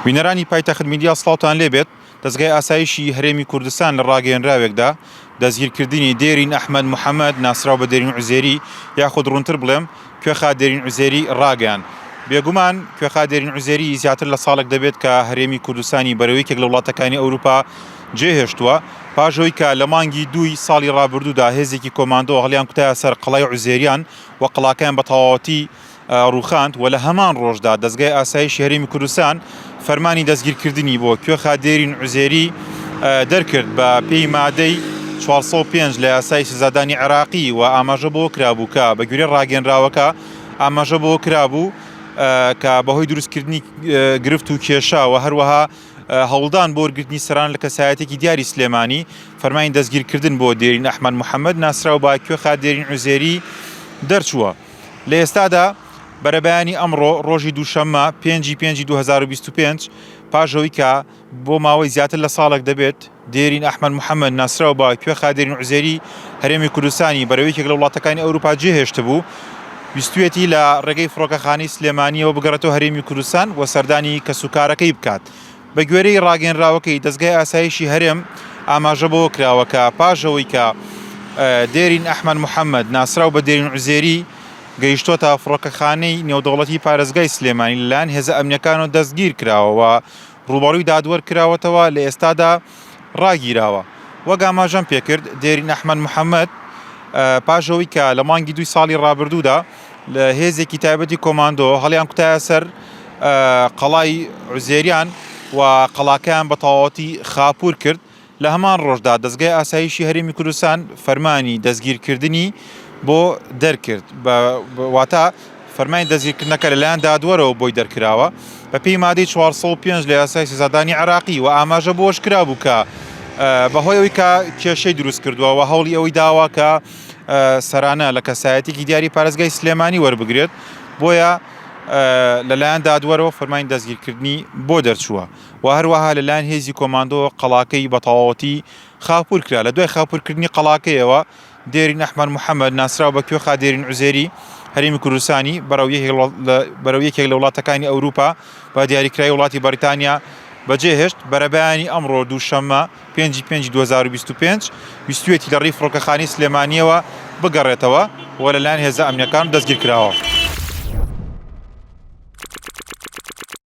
بینەرانی پایتەخت میدیا سڵاوتان لێبێت. دەستگای ئاسایشی هەرێمی کوردستان لە ڕاگەیەنراوێکدا دەستگیرکردنی دێرین ئەحمەد محەممەد ناسراو بە دێرین عوزێری یاخود ڕوونتر بڵێم کوێخا دێرین عوزێری ڕاگەیان. بێگومان کوێخا دێرین عوزێری زیاتر لە ساڵێک دەبێت کە هەرێمی کوردستانی بەرەوەیەکێک لە وڵاتەکانی ئەوروپا جێهێشتووە پاشەوەی کە لە مانگی دووی ساڵی ڕابردوودا هێزێکی کۆماندۆ هەڵیان کوتایە سەر قەڵای عوزێریان و قەڵاکیان بە تەواوەتی ڕووخاند و لە هەمان ڕۆژدا دەستگای ئاسایشی هەرێمی کوردستان فەرمانی دەستگیرکردنی بۆ کوێخا دێرین عوزێری دەرکرد بە پێی مادەی 405 لە یاسای سزادانی عێراقی و ئاماژە بۆ کرابوو کە بە گوێرەی ڕاگەنراوەکە ئاماژە بۆ کرابوو کە بەهۆی دروستکردنی گرفت و کێشا و هەروەها هەوڵدان بۆ وەرگرتنی سەران لە کەسایەتێکی دیاری سلێمانی فەرمانی دەستگیرکردن بۆ دێرین ئەحمەد محەممەد ناسراو با کوێخا دێرین عوزێری دەرچووە. لە ئێستادا بەرەبەیانی ئەمڕۆ ڕۆژی دووشەممە 5/5/2025 پاشەوەی کە بۆ ماوەی زیاتر لە ساڵێک دەبێت دێرین ئەحمەد محەممەد ناسراو با کوێخا دێرین عوزێری هەرێمی کوردستانی بەرەوەیەکێک لە وڵاتەکانی ئەوروپا جێهێشت بوو بیستوێتی لە ڕێگەی فڕۆکەخانەی سلێمانیەوە بگەڕێتەوە هەرێمی کوردستان و سەردانی کەسوکارەکەی بکات. بە گوێرەی ڕاگەنراوەکەی دەستگای ئاسایشی هەرێم ئاماژە بۆ کراوەکە پاشەوەی کە دێرین ئەحمەد محەممەد ناسراو بە دێرین عوزێری گەیشتۆتە فڕۆکەخانەی نێودەوڵەتی پارێزگای سلێمانی لەلایەن هێزە ئەمنیەکانەوە دەستگیر کراوە و ڕووبەڕووی دادوەر کراوەتەوە لە ئێستادا ڕاگیراوە. وەک ئاماژەم پێکرد دێرین ئەحمەد محەممەد پاشەوەی کە لە مانگی دوی ساڵی ڕابردوودا لە هێزێکی تایبەتی کۆماندۆ هەڵیان کوتایە سەر قەڵای عوزێریان و قەڵاکەیان بە تەواوەتی خاپوور کرد. لە هەمان ڕۆژدا دەستگای ئاسایشی هەرێمی کوردستان فەرمانی دەستگیرکردنی بۆ دەرکرد واتە فەرمانی دەستگیرکردنەکە لەلایەن دادوەرەوە بۆی دەرکراوە بە پێی مادەی 405 لە یاسای سزادانی عێراقی و ئاماژە بۆش کرابوو کە بەهۆی ئەوەی کە کێشەی دروست کردووە و هەوڵی ئەوەی داوا کە سەرانە لە کەسایەتێکی دیاری پارێزگای سلێمانی وەربگرێت بۆیە لەلایەن دادوەرەوە فەرمانی دەستگیرکردنی بۆ دەرچووە و هەروەها لەلایەن هێزی کۆماندۆ قەڵاکەی بە تەواوەتی خاپوور کرا. لە دوای خاپوورکردنی قەڵاکەیەوە دێرین ئەحمەد محەممەد ناسراو بە کوێخا دێرین عوزێری هەرێمی کوردستانی بەرەو یەکێک لە وڵاتەکانی ئەوروپا بە دیاریکرای وڵاتی بەریتانیا بەجێهێشت. بەرەبەیانی ئەمڕۆ دووشەممە 5/5/2025 بیستوێتی لە ڕێی فڕۆکەخانەی سلێمانیەوە بگەڕێتەوە و لەلایەن هێزە ئەمنیەکان دەستگیر کراوە.